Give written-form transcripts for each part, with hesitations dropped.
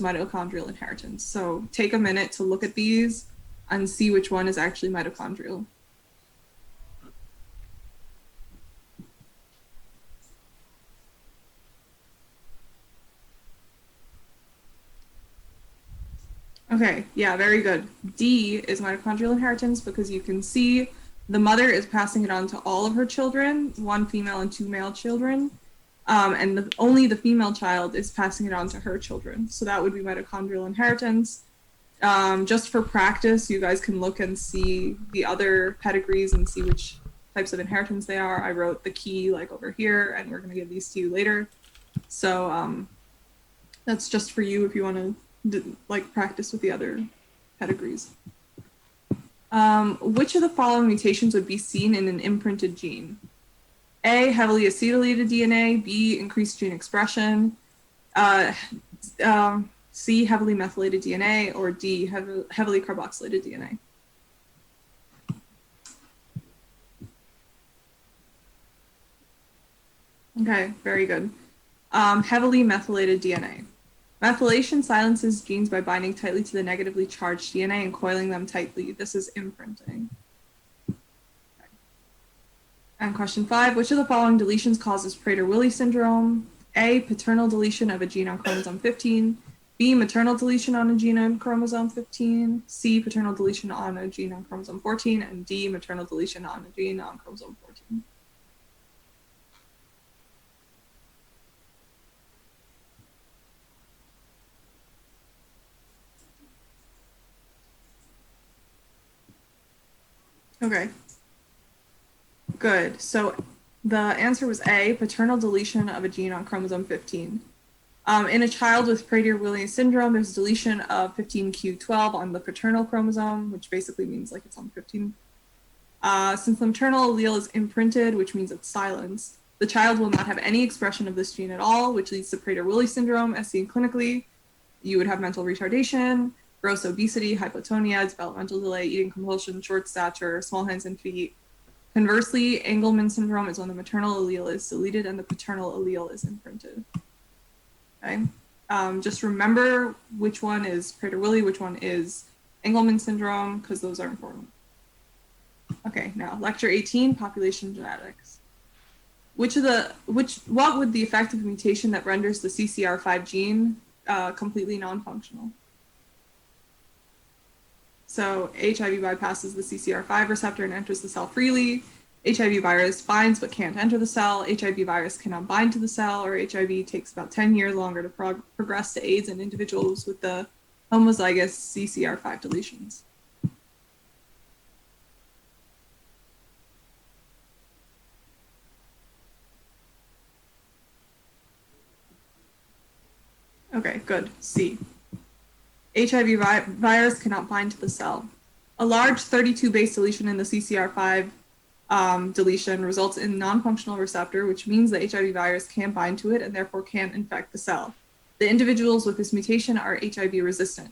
mitochondrial inheritance. So take a minute to look at these and see which one is actually mitochondrial. Okay, yeah, very good. D is mitochondrial inheritance because you can see the mother is passing it on to all of her children, 1 female and 2 male children, and only the female child is passing it on to her children. So that would be mitochondrial inheritance. Just for practice, you guys can look and see the other pedigrees and see which types of inheritance they are. I wrote the key like over here, and we're going to give these to you later. So that's just for you if you want to like practice with the other pedigrees. Which of the following mutations would be seen in an imprinted gene? A, heavily acetylated DNA, B, increased gene expression, C, heavily methylated DNA, or D, heavily carboxylated DNA. Okay, very good. Heavily methylated DNA. Methylation silences genes by binding tightly to the negatively charged DNA and coiling them tightly. This is imprinting. Okay. And question 5, which of the following deletions causes Prader-Willi syndrome? A, paternal deletion of a gene on chromosome 15. B, maternal deletion on a gene on chromosome 15. C, paternal deletion on a gene on chromosome 14. And D, maternal deletion on a gene on chromosome 14. Okay. Good. So the answer was A, paternal deletion of a gene on chromosome 15. In a child with Prader-Willi syndrome, there's deletion of 15q12 on the paternal chromosome, which basically means like it's on 15. Since the maternal allele is imprinted, which means it's silenced, the child will not have any expression of this gene at all, which leads to Prader-Willi syndrome as seen clinically. You would have mental retardation, gross obesity, hypotonia, developmental delay, eating compulsion, short stature, small hands and feet. Conversely, Angelman syndrome is when the maternal allele is deleted and the paternal allele is imprinted. Okay. Just remember which one is Prader-Willi, which one is Angelman syndrome, because those are important. Okay, now lecture 18, population genetics. What would the effect of a mutation that renders the CCR5 gene completely non-functional? So HIV bypasses the CCR5 receptor and enters the cell freely. HIV virus binds but can't enter the cell. HIV virus cannot bind to the cell, or HIV takes about 10 years longer to progress to AIDS in individuals with the homozygous CCR5 deletions. Okay, good. C. HIV virus cannot bind to the cell. A large 32 base deletion in the CCR5 deletion results in non-functional receptor, which means the HIV virus can't bind to it and therefore can't infect the cell. The individuals with this mutation are HIV resistant.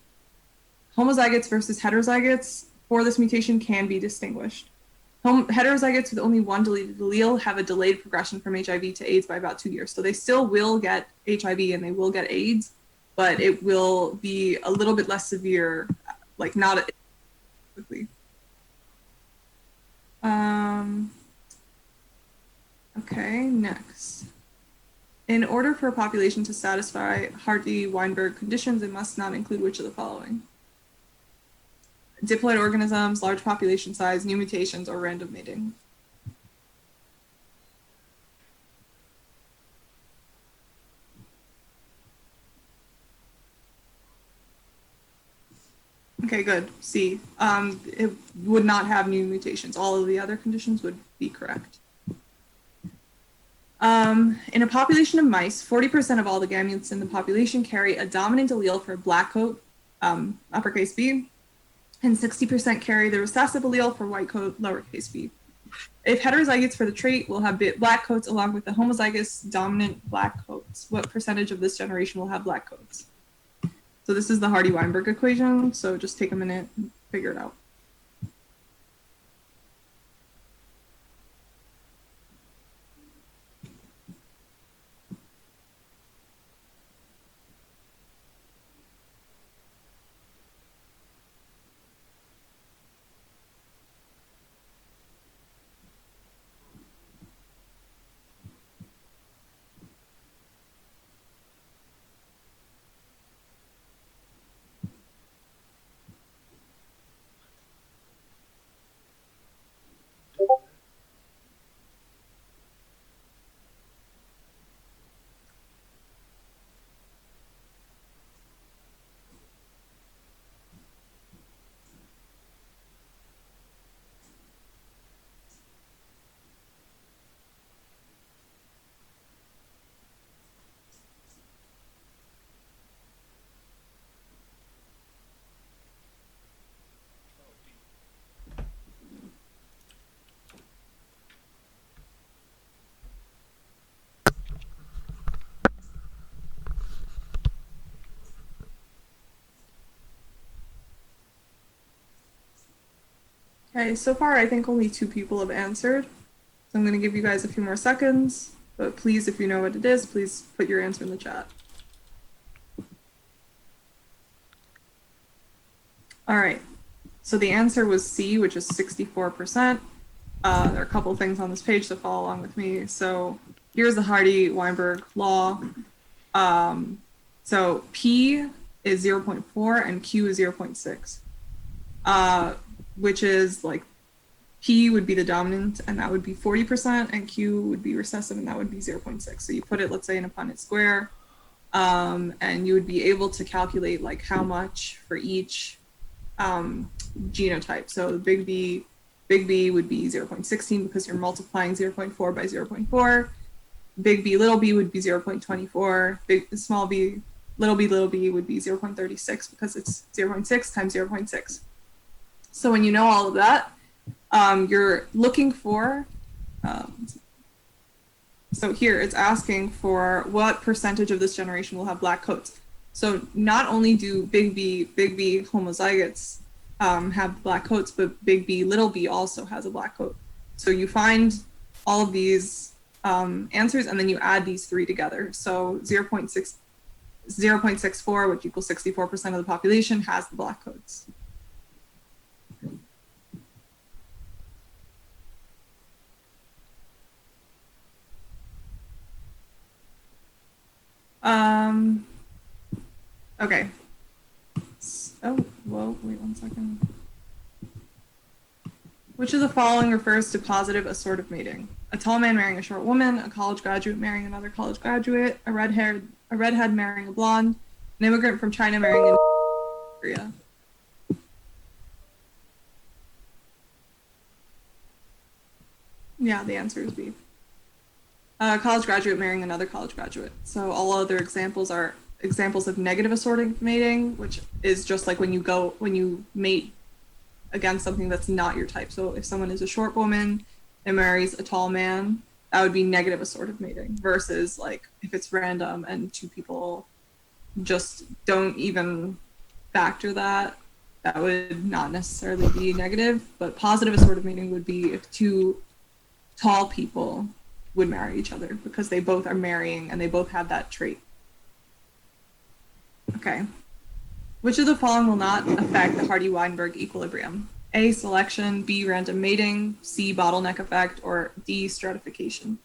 Homozygotes versus heterozygotes for this mutation can be distinguished. Heterozygotes with only one deleted allele have a delayed progression from HIV to AIDS by about 2 years. So they still will get HIV and they will get AIDS, but it will be a little bit less severe, like not quickly. Okay, next. In order for a population to satisfy Hardy-Weinberg conditions, it must not include which of the following? Diploid organisms, large population size, new mutations, or random mating. Okay, good. C. It would not have new mutations. All of the other conditions would be correct. In a population of mice, 40% of all the gametes in the population carry a dominant allele for black coat, uppercase B, and 60% carry the recessive allele for white coat, lowercase b. If heterozygotes for the trait will have black coats along with the homozygous dominant black coats, what percentage of this generation will have black coats? So this is the Hardy-Weinberg equation, so just take a minute and figure it out. Okay, so far I think only 2 people have answered. So I'm going to give you guys a few more seconds, but please, if you know what it is, please put your answer in the chat. All right, so the answer was C, which is 64%. There are a couple things on this page to follow along with me. So here's the Hardy-Weinberg law. So P is 0.4 and Q is 0.6, which is like P would be the dominant, and that would be 40%, and Q would be recessive, and that would be 0.6. So you put it, let's say, in a Punnett square, and you would be able to calculate like how much for each genotype. So big B would be 0.16 because you're multiplying 0.4 by 0.4. Big B, little b would be 0.24. Small b, little b would be 0.36 because it's 0.6 times 0.6. So when you know all of that, you're looking for, so here it's asking for what percentage of this generation will have black coats. So not only do big B homozygotes have black coats, but big B, little b also has a black coat. So you find all of these answers and then you add these 3 together. So 0.64, which equals 64% of the population, has the black coats. Okay. Oh, whoa, wait 1 second. Which of the following refers to positive assortative mating? A tall man marrying a short woman, a college graduate marrying another college graduate, a redhead marrying a blonde, an immigrant from China marrying an Korea. Yeah, the answer is B. College graduate marrying another college graduate. So all other examples are examples of negative assortative mating, which is just like when you mate against something that's not your type. So if someone is a short woman and marries a tall man, that would be negative assortative mating, versus like if it's random and 2 people just don't even factor that, that would not necessarily be negative. But positive assortative mating would be if 2 tall people would marry each other because they both are marrying and they both have that trait. Okay. Which of the following will not affect the Hardy-Weinberg equilibrium? A, selection, B, random mating, C, bottleneck effect, or D, stratification?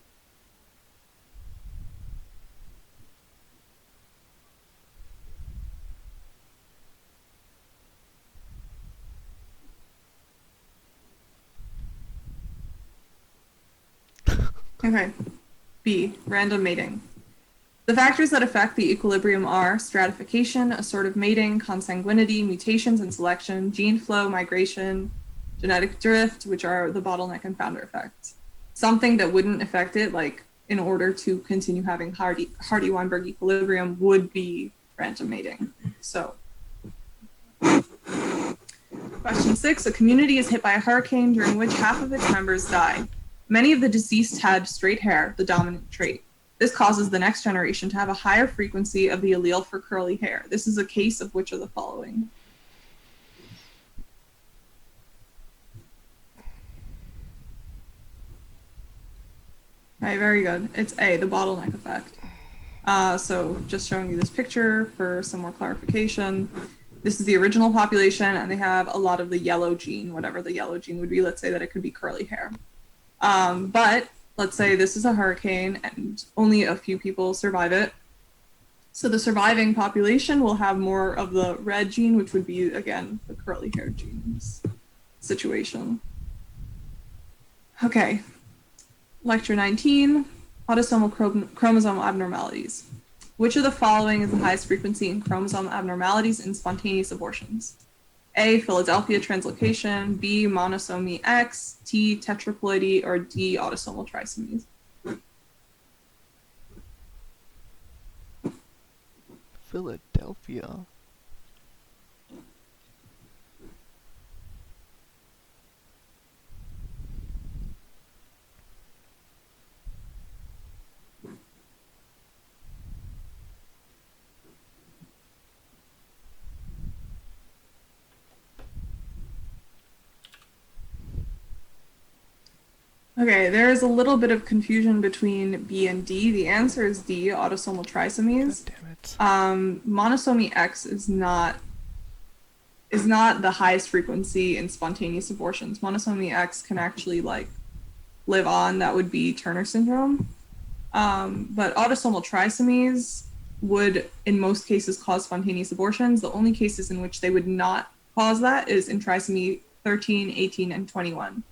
Okay. B, random mating. The factors that affect the equilibrium are stratification, assortative mating, consanguinity, mutations and selection, gene flow, migration, genetic drift, which are the bottleneck and founder effects. Something that wouldn't affect it, like in order to continue having Hardy-Weinberg equilibrium, would be random mating. So, question 6, a community is hit by a hurricane during which half of its members die. Many of the deceased had straight hair, the dominant trait. This causes the next generation to have a higher frequency of the allele for curly hair. This is a case of which of the following? Okay, very good. It's A, the bottleneck effect. So just showing you this picture for some more clarification. This is the original population, and they have a lot of the yellow gene, whatever the yellow gene would be. Let's say that it could be curly hair. But let's say this is a hurricane and only a few people survive it. So the surviving population will have more of the red gene, which would be, again, the curly hair genes situation. Okay. Lecture 19, autosomal chromosome abnormalities. Which of the following is the highest frequency in chromosome abnormalities in spontaneous abortions? A, Philadelphia translocation, B, monosomy X, T, tetraploidy, or D, autosomal trisomies? Philadelphia. Okay, there is a little bit of confusion between B and D. The answer is D, autosomal trisomies. God damn it. Monosomy X is not the highest frequency in spontaneous abortions. Monosomy X can actually like live on. That would be Turner syndrome. But autosomal trisomies would, in most cases, cause spontaneous abortions. The only cases in which they would not cause that is in trisomy 13, 18, and 21.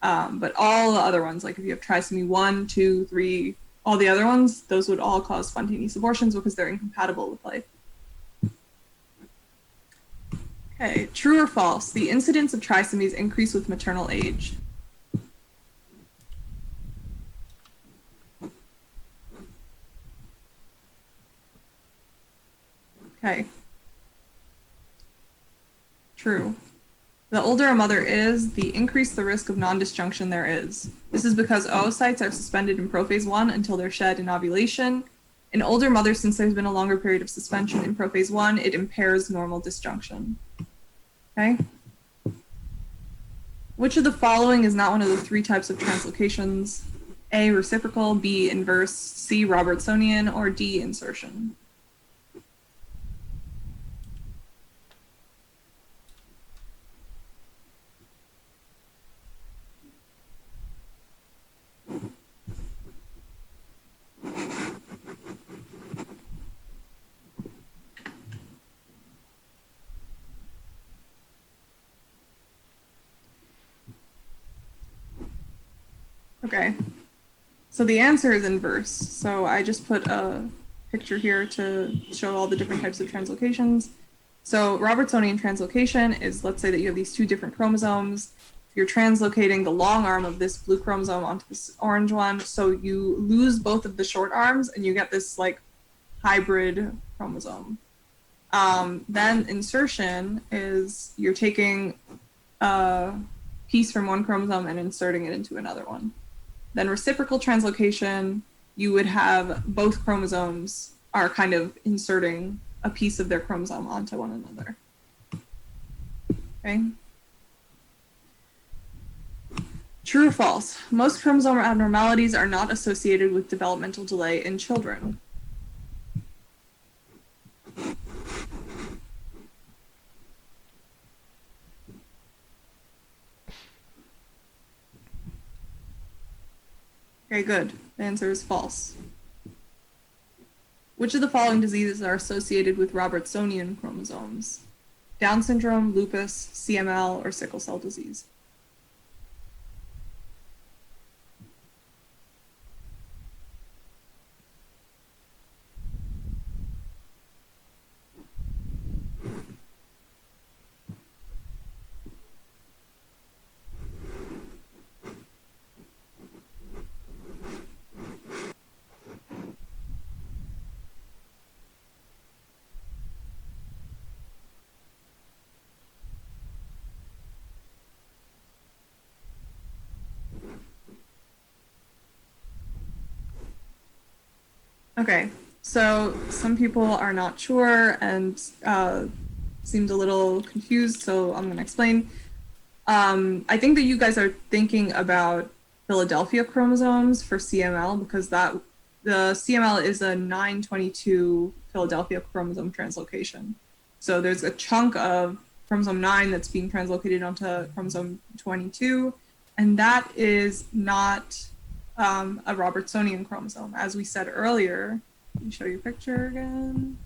But all the other ones, like if you have trisomy 1, 2, 3, all the other ones, those would all cause spontaneous abortions because they're incompatible with life. Okay, true or false? The incidence of trisomies increase with maternal age. Okay. True. The older a mother is, the increased the risk of non-disjunction there is. This is because oocytes are suspended in prophase 1 until they're shed in ovulation. In older mothers, since there's been a longer period of suspension in prophase 1, it impairs normal disjunction. Okay? Which of the following is not one of the three types of translocations? A, reciprocal, B, inverse, C, Robertsonian, or D, insertion? Okay. So the answer is inverse. So I just put a picture here to show all the different types of translocations. So Robertsonian translocation is, let's say that you have these two different chromosomes. You're translocating the long arm of this blue chromosome onto this orange one. So you lose both of the short arms and you get this like hybrid chromosome. Then insertion is you're taking a piece from one chromosome and inserting it into another one. Then reciprocal translocation, you would have both chromosomes are kind of inserting a piece of their chromosome onto one another. Okay. True or false? Most chromosomal abnormalities are not associated with developmental delay in children. Okay, good. The answer is false. Which of the following diseases are associated with Robertsonian chromosomes? Down syndrome, lupus, CML, or sickle cell disease? Okay, so some people are not sure and seemed a little confused, so I'm going to explain. I think that you guys are thinking about Philadelphia chromosomes for CML because the CML is a 922 Philadelphia chromosome translocation. So there's a chunk of chromosome 9 that's being translocated onto chromosome 22, and that is not a Robertsonian chromosome. As we said earlier, let me show you a picture again.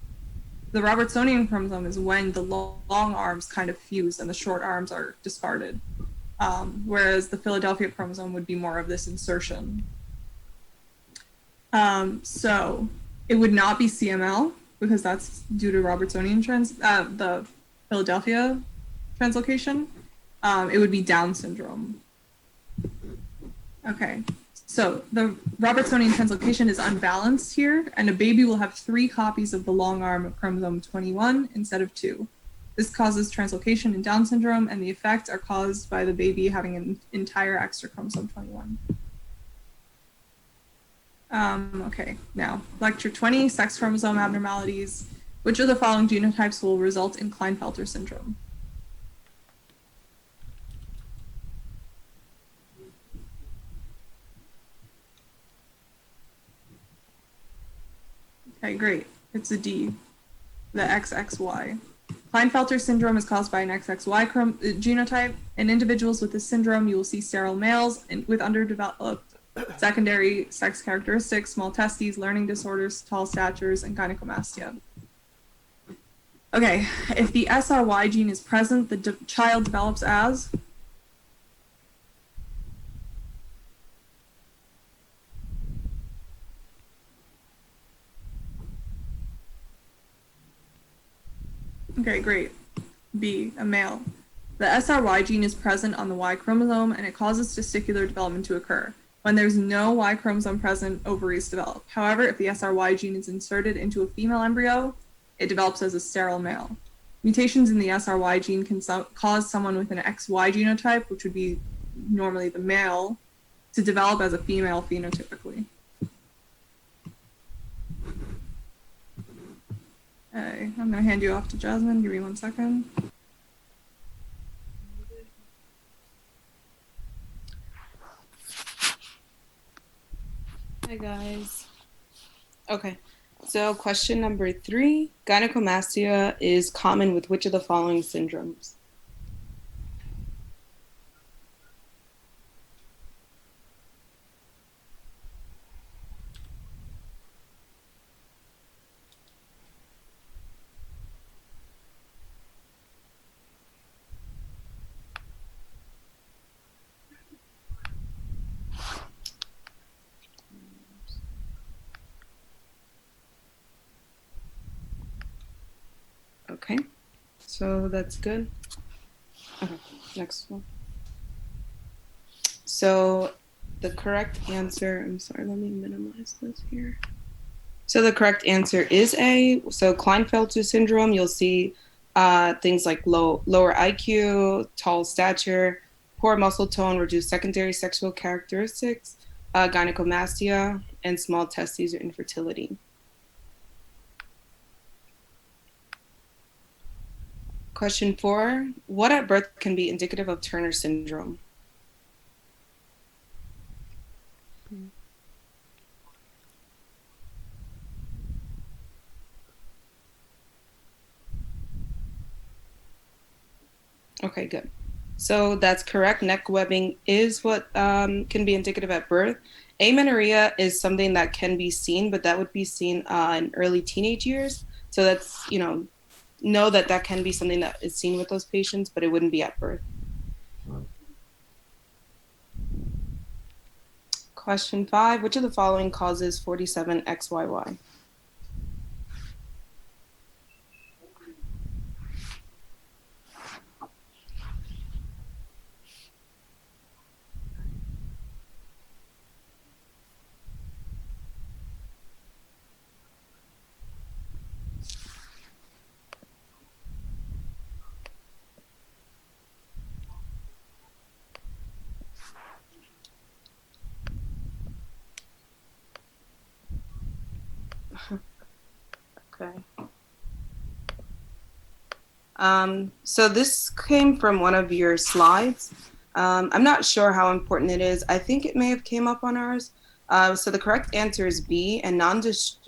The Robertsonian chromosome is when the long arms kind of fuse and the short arms are discarded, whereas the Philadelphia chromosome would be more of this insertion. So it would not be CML because that's due to Robertsonian the Philadelphia translocation. It would be Down syndrome. Okay. So the Robertsonian translocation is unbalanced here, and a baby will have 3 copies of the long arm of chromosome 21 instead of 2. This causes translocation in Down syndrome, and the effects are caused by the baby having an entire extra chromosome 21. Okay, now, lecture 20, sex chromosome abnormalities. Which of the following genotypes will result in Klinefelter syndrome? Okay, great. It's a D, the XXY. Klinefelter syndrome is caused by an XXY genotype. In individuals with this syndrome, you will see sterile males with underdeveloped secondary sex characteristics, small testes, learning disorders, tall statures, and gynecomastia. Okay, if the SRY gene is present, the child develops as okay, great. B, a male. The SRY gene is present on the Y chromosome and it causes testicular development to occur. When there's no Y chromosome present, ovaries develop. However, if the SRY gene is inserted into a female embryo, it develops as a sterile male. Mutations in the SRY gene can cause someone with an XY genotype, which would be normally the male, to develop as a female phenotypically. Okay, I'm going to hand you off to Jasmine. Give me 1 second. Hi guys. Okay, so question number 3. Gynecomastia is common with which of the following syndromes? Okay, so that's good. Okay, next one. So the correct answer, I'm sorry, let me minimize this here. So the correct answer is A. So Klinefelter syndrome, you'll see things like lower IQ, tall stature, poor muscle tone, reduced secondary sexual characteristics, gynecomastia, and small testes or infertility. Question 4, what at birth can be indicative of Turner syndrome? Okay, good. So that's correct. Neck webbing is what can be indicative at birth. Amenorrhea is something that can be seen, but that would be seen in early teenage years. So that's, know that that can be something that is seen with those patients, but it wouldn't be at birth. Question 5, which of the following causes 47XYY? Okay. So this came from one of your slides. I'm not sure how important it is. I think it may have came up on ours. So the correct answer is B, and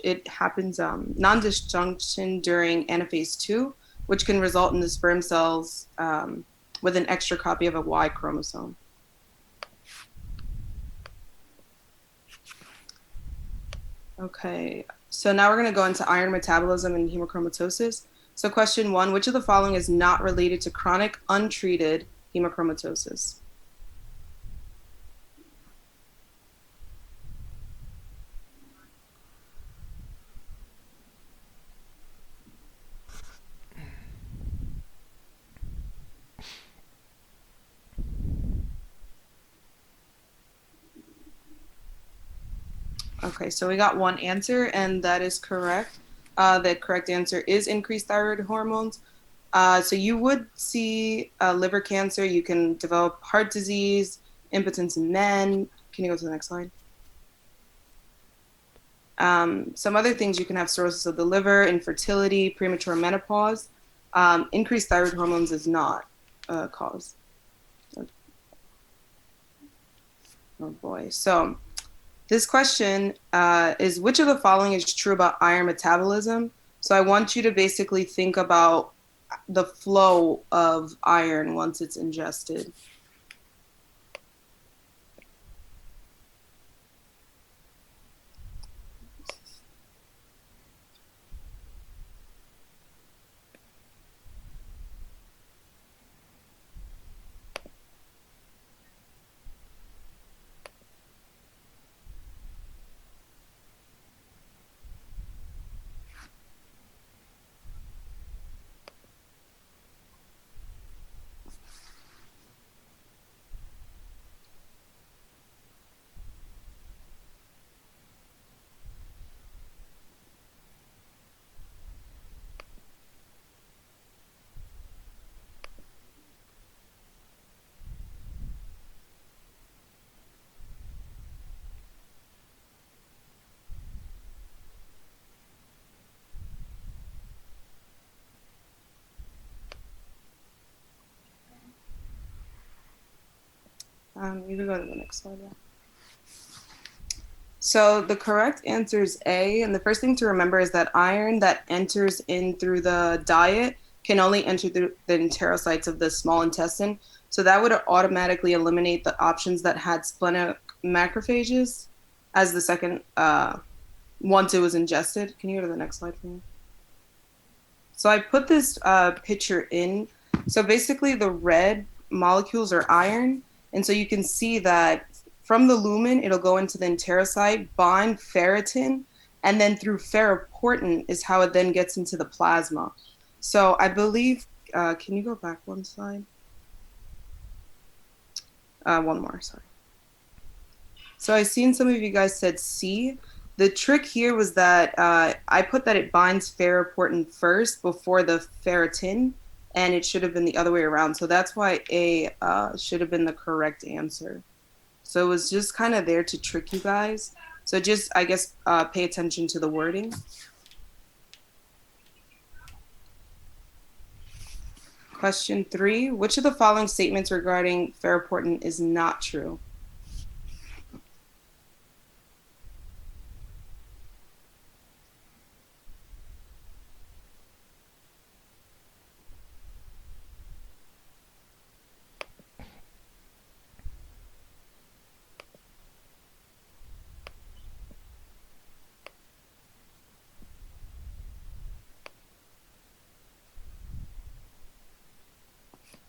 it happens non-disjunction during anaphase 2, which can result in the sperm cells with an extra copy of a Y chromosome. Okay, so now we're going to go into iron metabolism and hemochromatosis. So question 1, which of the following is not related to chronic untreated hemochromatosis? Okay, so we got one answer, and that is correct. The correct answer is increased thyroid hormones. So you would see liver cancer. You can develop heart disease, impotence in men. Can you go to the next slide? Some other things, you can have cirrhosis of the liver, infertility, premature menopause. Increased thyroid hormones is not a cause. Oh boy. So This question is which of the following is true about iron metabolism? So I want you to basically think about the flow of iron once it's ingested. You can go to the next slide. Yeah. So the correct answer is A. And the first thing to remember is that iron that enters in through the diet can only enter through the enterocytes of the small intestine. So that would automatically eliminate the options that had splenic macrophages as the second once it was ingested. Can you go to the next slide, please? So I put this picture in. So basically the red molecules are iron. And so you can see that from the lumen, it'll go into the enterocyte, bind ferritin, and then through ferroportin is how it then gets into the plasma. So I believe, can you go back one slide? One more, sorry. So I've seen some of you guys said C. The trick here was that I put that it binds ferroportin first before the ferritin, and it should have been the other way around. So that's why A should have been the correct answer. So it was just kind of there to trick you guys. So just, I guess, pay attention to the wording. Question 3, which of the following statements regarding ferroportin is not true?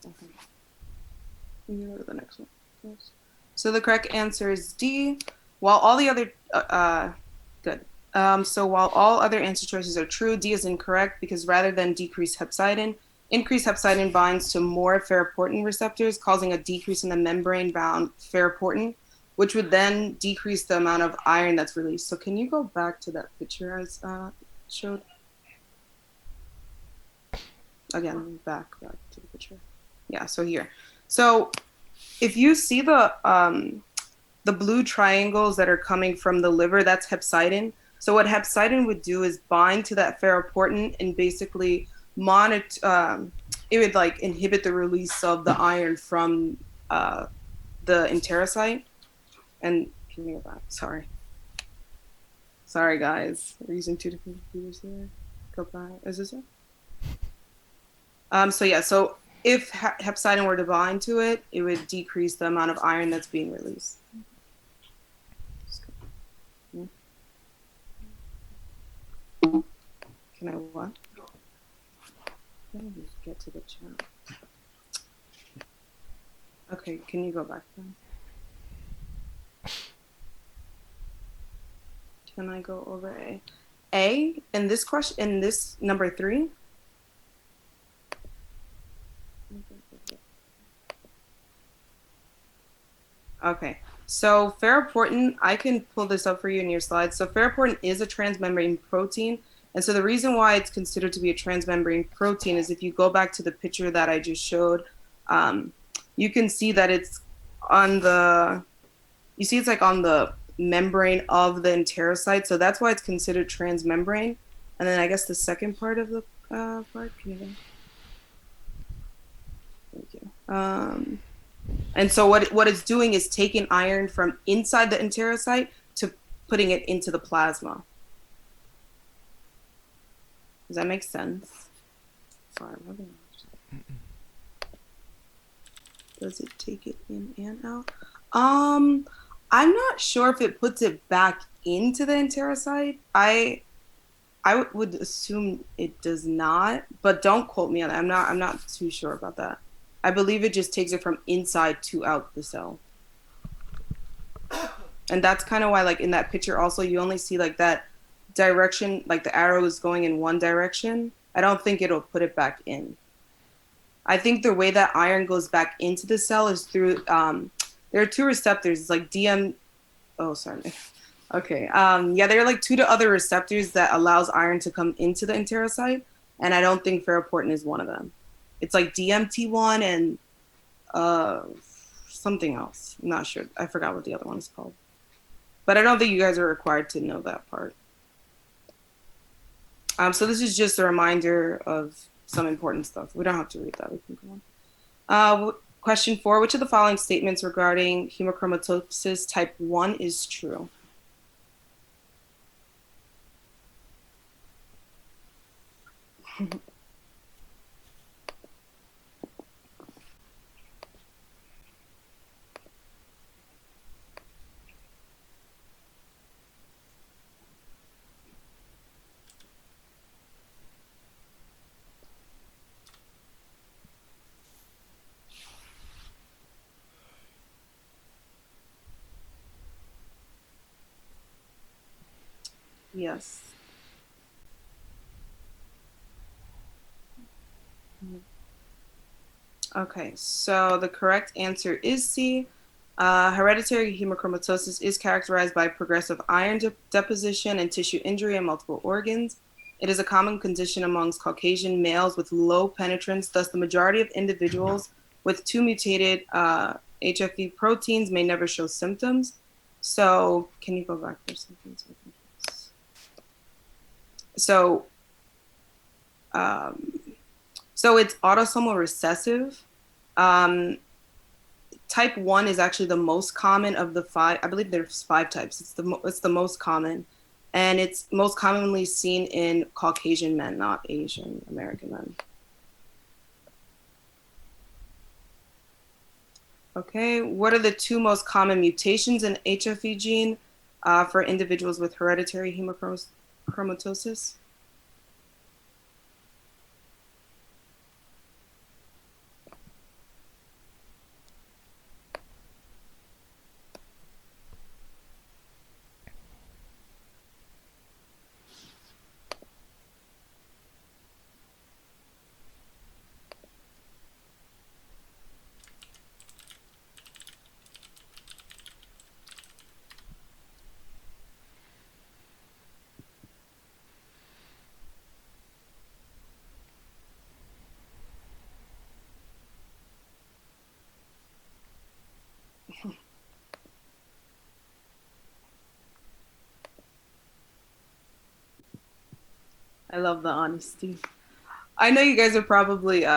Okay. You can go to the next one. Yes. So the correct answer is D. While all the other, good. So while all other answer choices are true, D is incorrect because rather than decrease hepcidin, increased hepcidin binds to more ferroportin receptors, causing a decrease in the membrane-bound ferroportin, which would then decrease the amount of iron that's released. So can you go back to that picture as showed? Again, back to the picture. Yeah, so here. So if you see the blue triangles that are coming from the liver, that's hepcidin. So what hepcidin would do is bind to that ferroportin and basically it would like inhibit the release of the iron from the enterocyte. And can you go back? Sorry guys, we're using two different computers here. Go back. Is this it? So yeah, so if hepcidin were to bind to it, it would decrease the amount of iron that's being released. Can I what? Let me just get to the chat. Okay, can you go back then? Can I go over A? A, in this question, in this number 3, okay, so ferroportin, I can pull this up for you in your slides. So ferroportin is a transmembrane protein. And so the reason why it's considered to be a transmembrane protein is if you go back to the picture that I just showed, you can see that it's on the, you see it's like on the membrane of the enterocyte. So that's why it's considered transmembrane. And then I guess the second part of the part, can you go? Thank you. And so what it's doing is taking iron from inside the enterocyte to putting it into the plasma. Does that make sense? Sorry, does it take it in and out? I'm not sure if it puts it back into the enterocyte. I would assume it does not, but don't quote me on that. I'm not too sure about that. I believe it just takes it from inside to out the cell. And that's kind of why, like, in that picture also, you only see like that direction, like the arrow is going in one direction. I don't think it'll put it back in. I think the way that iron goes back into the cell is through, there are two receptors, it's like oh, sorry. Okay. Yeah, there are like two to other receptors that allows iron to come into the enterocyte. And I don't think ferroportin is one of them. It's like DMT1 and something else. I'm not sure. I forgot what the other one is called. But I don't think you guys are required to know that part. So this is just a reminder of some important stuff. We don't have to read that. We can go on. Question 4, which of the following statements regarding hemochromatosis type 1 is true? Yes. Okay, so the correct answer is C. Hereditary hemochromatosis is characterized by progressive iron deposition and tissue injury in multiple organs. It is a common condition amongst Caucasian males with low penetrance. Thus, the majority of individuals with two mutated HFE proteins may never show symptoms. So, can you go back for something? So it's autosomal recessive. Type 1 is actually the most common of the 5. I believe there's 5 types. It's the most common. And it's most commonly seen in Caucasian men, not Asian American men. Okay, what are the 2 most common mutations in HFE gene for individuals with hereditary hemochromatosis? I love the honesty. I know you guys are probably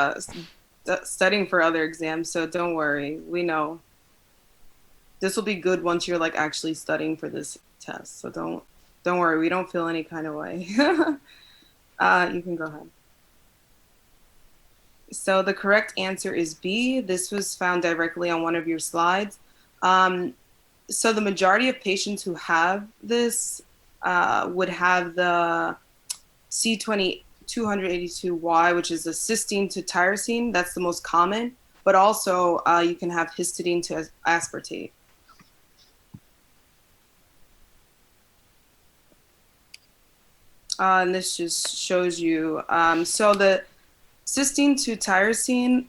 studying for other exams, so don't worry. We know. This will be good once you're like actually studying for this test. So don't worry. We don't feel any kind of way. You can go ahead. So the correct answer is B. This was found directly on one of your slides. So the majority of patients who have this would have the C282Y, which is a cysteine to tyrosine. That's the most common. But also you can have histidine to aspartate. And this just shows you. So the cysteine to tyrosine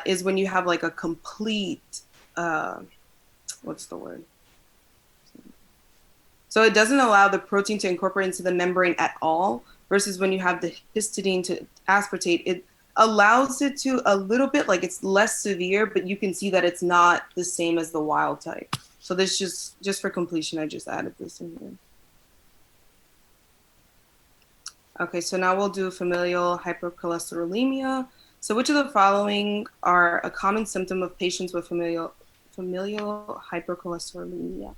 is when you have like a complete, what's the word? So it doesn't allow the protein to incorporate into the membrane at all, versus when you have the histidine to aspartate, it allows it to a little bit, like it's less severe, but you can see that it's not the same as the wild type. So this just for completion, I just added this in here. Okay, so now we'll do familial hypercholesterolemia. So which of the following are a common symptom of patients with familial hypercholesterolemia?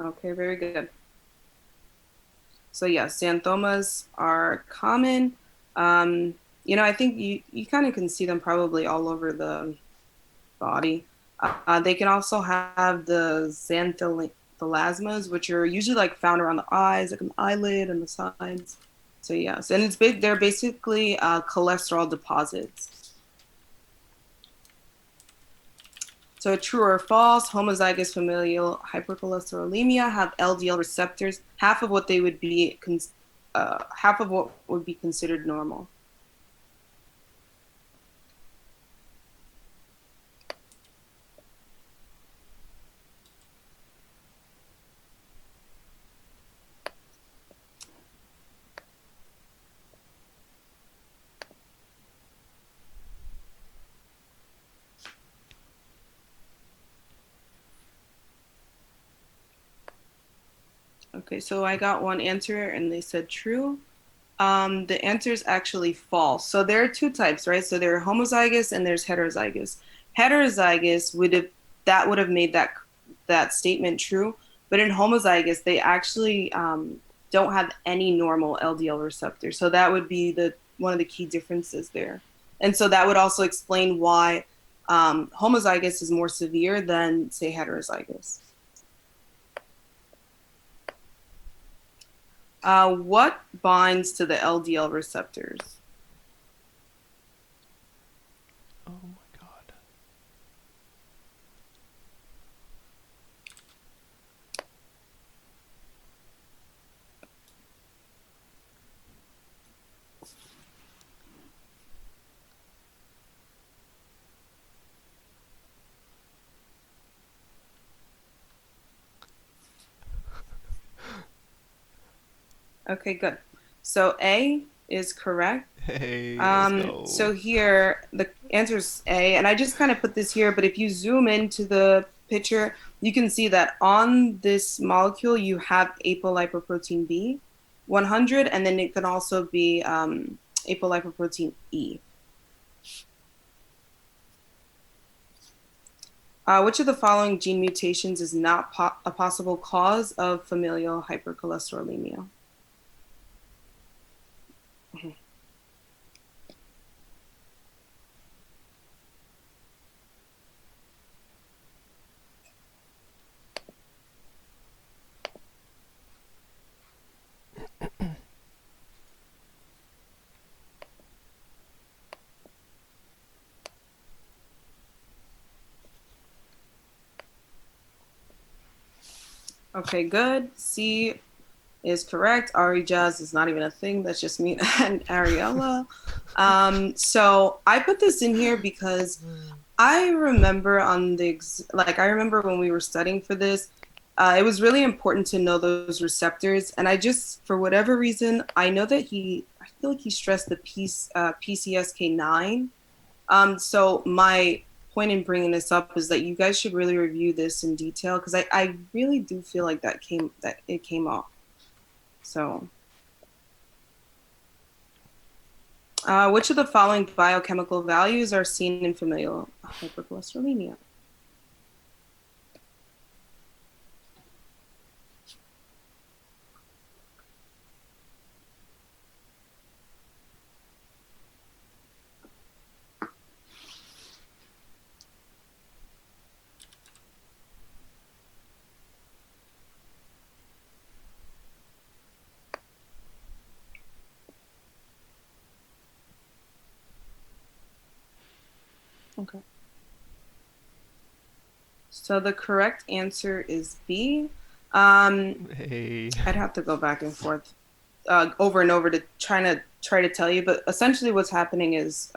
Okay, very good. So yes, xanthomas are common. I think you kind of can see them probably all over the body. They can also have the xanthelasmas, which are usually like found around the eyes, like an eyelid and the sides. So yes, and it's big. They're basically cholesterol deposits. So true or false, homozygous familial hypercholesterolemia have LDL receptors, half of what they would be, half of what would be considered normal. Okay, so I got one answer and they said true. The answer is actually false. So there are two types, right? So there are homozygous and there's heterozygous. Heterozygous would have made that statement true, but in homozygous they actually don't have any normal LDL receptors. So that would be one of the key differences there, and so that would also explain why homozygous is more severe than say heterozygous. What binds to the LDL receptors? Oh my god. Okay, good. So A is correct. Hey, let's go. So here the answer is A, and I just kind of put this here, but if you zoom into the picture, you can see that on this molecule you have apolipoprotein B, 100, and then it can also be apolipoprotein E. Which of the following gene mutations is not a possible cause of familial hypercholesterolemia? Okay, good. C is correct. Ari Jazz is not even a thing. That's just me and Ariella. So I put this in here because I remember I remember when we were studying for this, it was really important to know those receptors. And I just, for whatever reason, I know that I feel like he stressed the PCSK9. So my point in bringing this up is that you guys should really review this in detail because I really do feel like that it came off. So, which of the following biochemical values are seen in familial hypercholesterolemia? Okay. So the correct answer is B. Hey. I'd have to go back and forth over and over to try to tell you, but essentially what's happening is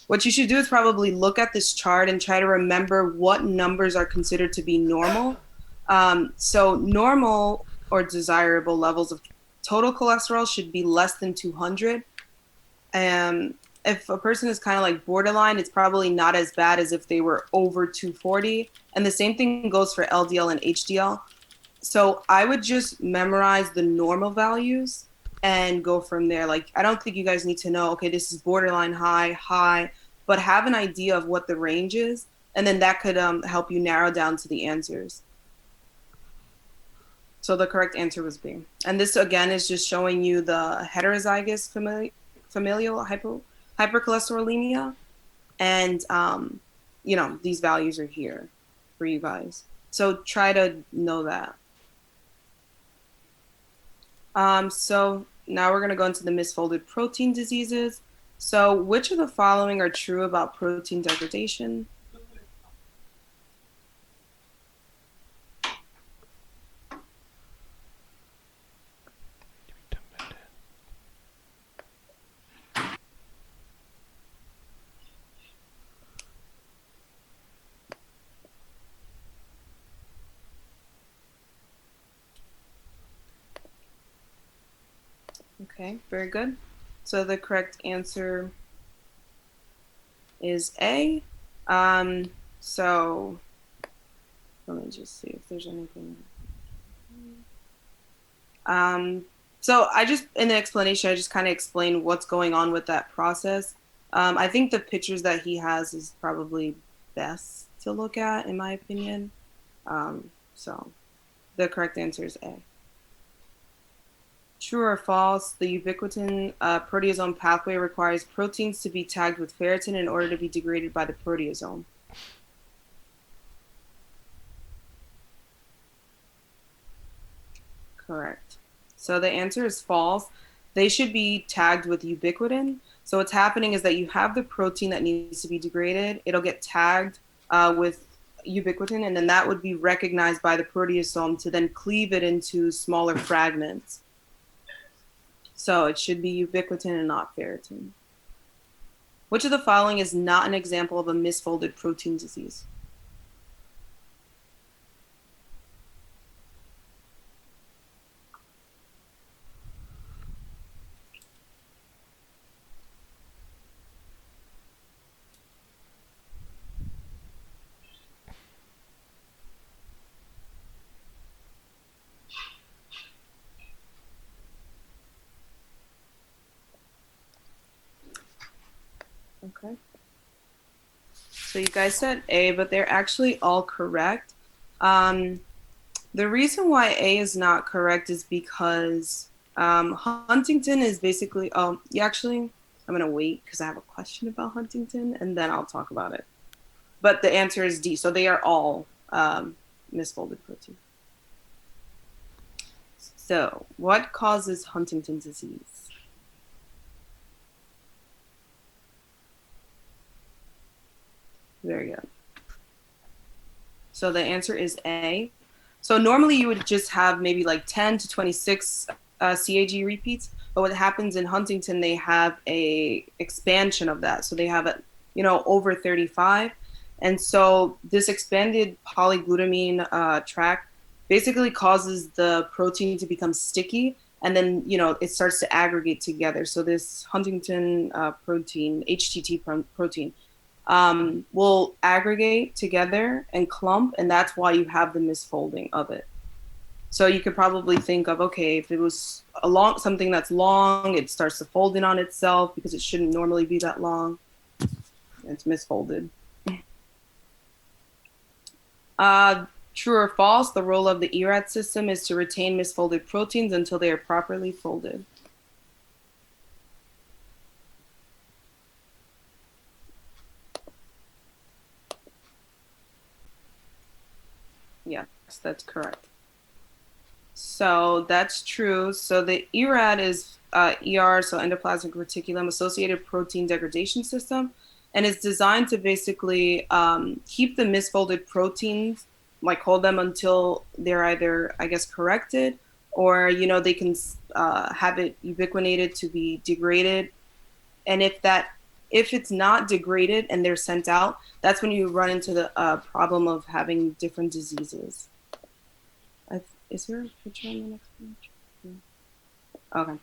what you should do is probably look at this chart and try to remember what numbers are considered to be normal. So normal or desirable levels of total cholesterol should be less than 200. If a person is kind of like borderline, it's probably not as bad as if they were over 240. And the same thing goes for LDL and HDL. So I would just memorize the normal values and go from there. Like, I don't think you guys need to know, okay, this is borderline high, but have an idea of what the range is. And then that could help you narrow down to the answers. So the correct answer was B. And this again is just showing you the heterozygous familial hypercholesterolemia. And, these values are here for you guys. So try to know that. So now we're going to go into the misfolded protein diseases. So which of the following are true about protein degradation? Okay, very good. So the correct answer is A. So let me just see if there's anything. So in the explanation, I just kind of explained what's going on with that process. I think the pictures that he has is probably best to look at, in my opinion. So the correct answer is A. True or false, the ubiquitin proteasome pathway requires proteins to be tagged with ferritin in order to be degraded by the proteasome. Correct. So the answer is false. They should be tagged with ubiquitin. So what's happening is that you have the protein that needs to be degraded. It'll get tagged with ubiquitin, and then that would be recognized by the proteasome to then cleave it into smaller fragments. So it should be ubiquitin and not ferritin. Which of the following is not an example of a misfolded protein disease? Okay. So you guys said A, but they're actually all correct. The reason why A is not correct is because Huntington is basically, I'm going to wait because I have a question about Huntington and then I'll talk about it. But the answer is D. So they are all misfolded protein. So what causes Huntington's disease? Very good. So the answer is A. So normally you would just have maybe like 10 to 26 CAG repeats, but what happens in Huntington, they have a expansion of that. So they have it, over 35. And so this expanded polyglutamine tract basically causes the protein to become sticky, and then, it starts to aggregate together. So this Huntington protein, HTT protein, will aggregate together and clump, and that's why you have the misfolding of it. So you could probably think of, okay, if it was something that's long, it starts to fold in on itself because it shouldn't normally be that long. It's misfolded. True or false, the role of the ERAT system is to retain misfolded proteins until they are properly folded. Yes, that's correct. So that's true. So the ERAT is ER, so endoplasmic reticulum associated protein degradation system, and it's designed to basically keep the misfolded proteins, like hold them until they're either, corrected, or they can have it ubiquinated to be degraded. And if it's not degraded and they're sent out, that's when you run into the problem of having different diseases. Is there a picture on the next page? Okay.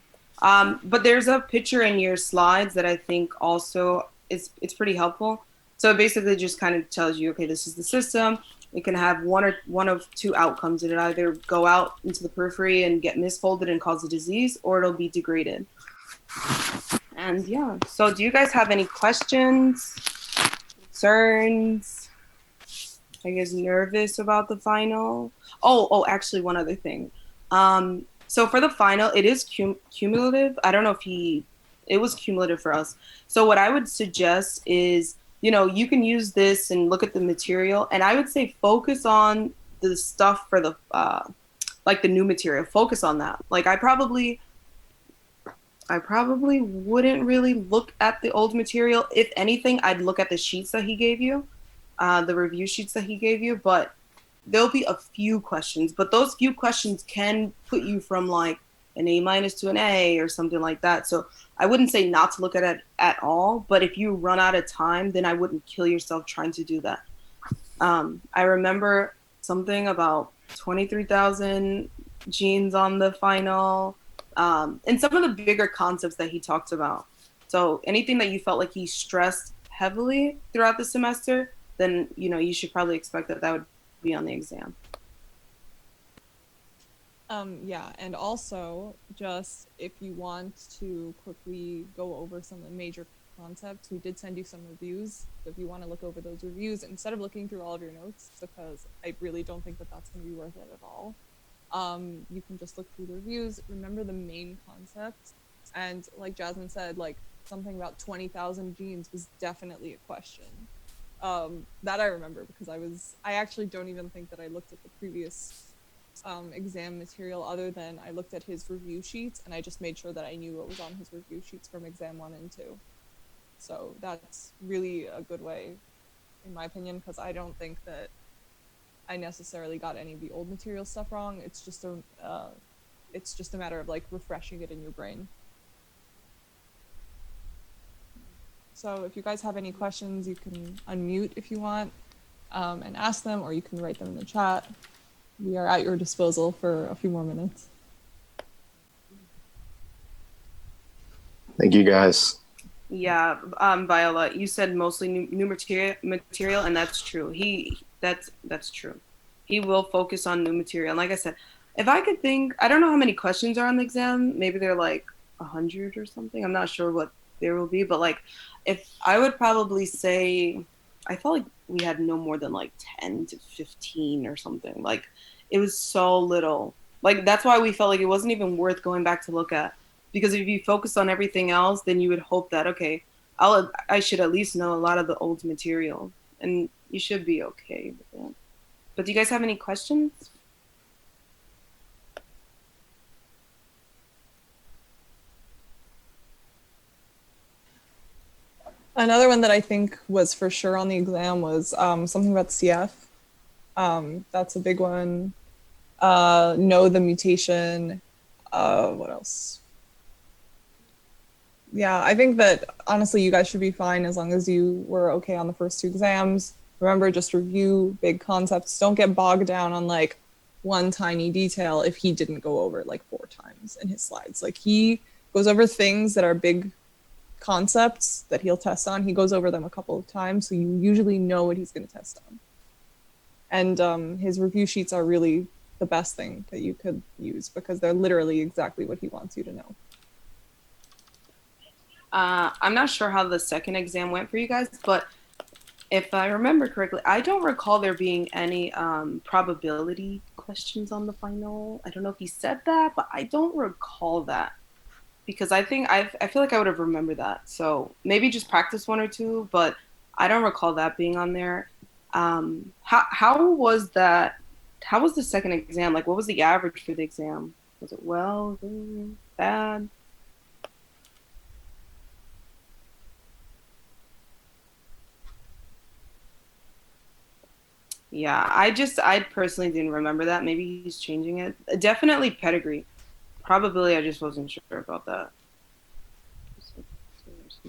But there's a picture in your slides that I think also it's pretty helpful. So it basically just kind of tells you, okay, this is the system. It can have one of two outcomes. It'll either go out into the periphery and get misfolded and cause a disease, or it'll be degraded. And yeah, so do you guys have any questions, concerns? Are you guys nervous about the final? Oh, actually, one other thing. So for the final, it is cumulative. I don't know if it was cumulative for us. So what I would suggest is, you can use this and look at the material, and I would say focus on the stuff for the like the new material. Focus on that. Like I probably wouldn't really look at the old material. If anything, I'd look at the sheets that he gave you, the review sheets that he gave you. But there'll be a few questions, but those few questions can put you from like an A minus to an A or something like that. So I wouldn't say not to look at it at all, but if you run out of time, then I wouldn't kill yourself trying to do that. I remember something about 23,000 genes on the final, and some of the bigger concepts that he talked about. So anything that you felt like he stressed heavily throughout the semester, then you should probably expect that would be on the exam. Yeah, and also just if you want to quickly go over some of the major concepts, we did send you some reviews. So if you want to look over those reviews instead of looking through all of your notes, because I really don't think that that's going to be worth it at all. You can just look through the reviews, remember the main concepts, and like Jasmine said, like something about 20,000 genes was definitely a question. That I remember because I actually don't even think that I looked at the previous exam material other than I looked at his review sheets and I just made sure that I knew what was on his review sheets from exam 1 and 2. So that's really a good way, in my opinion, because I don't think that I necessarily got any of the old material stuff wrong. It's just a matter of like refreshing it in your brain. So if you guys have any questions, you can unmute if you want and ask them, or you can write them in the chat. We are at your disposal for a few more minutes. Thank you, guys. Yeah, Viola, you said mostly new material, and that's true. That's true. He will focus on new material. And like I said, if I could think, I don't know how many questions are on the exam. Maybe they're like 100 or something. I'm not sure what there will be, but like, if I would probably say, I felt like we had no more than like 10 to 15 or something. Like, it was so little. Like, that's why we felt like it wasn't even worth going back to look at. Because if you focus on everything else, then you would hope that, okay, I should at least know a lot of the old material. And you should be okay with that. But do you guys have any questions? Another one that I think was for sure on the exam was something about CF. That's a big one. Know the mutation. What else? Yeah, I think that honestly, you guys should be fine as long as you were okay on the first 2 exams. Remember, just review big concepts. Don't get bogged down on like one tiny detail if he didn't go over it like 4 times in his slides. Like he goes over things that are big concepts that he'll test on. He goes over them a couple of times, so you usually know what he's going to test on. And his review sheets are really the best thing that you could use because they're literally exactly what he wants you to know. I'm not sure how the second exam went for you guys, but if I remember correctly, I don't recall there being any probability questions on the final. I don't know if he said that, but I don't recall that because I feel like I would have remembered that. So maybe just practice 1 or 2, but I don't recall that being on there. How was that? How was the second exam? Like, what was the average for the exam? Was it well, good, bad? Yeah, I personally didn't remember that. Maybe he's changing it. Definitely pedigree. Probably I just wasn't sure about that.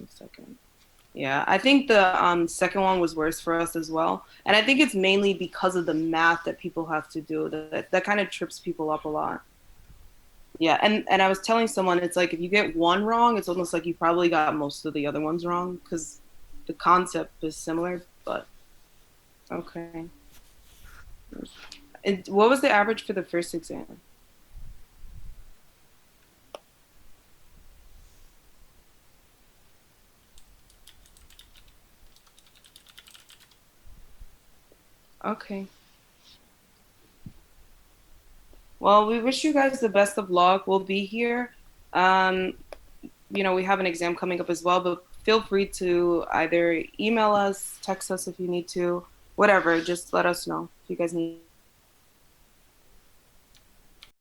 Second. Yeah, I think the second one was worse for us as well. And I think it's mainly because of the math that people have to do. That kind of trips people up a lot. Yeah, and I was telling someone, it's like if you get one wrong, it's almost like you probably got most of the other ones wrong because the concept is similar, but okay. And what was the average for the first exam? Okay. Well, we wish you guys the best of luck. We'll be here. Um, we have an exam coming up as well, but feel free to either email us, text us if you need to, whatever. Just let us know if you guys need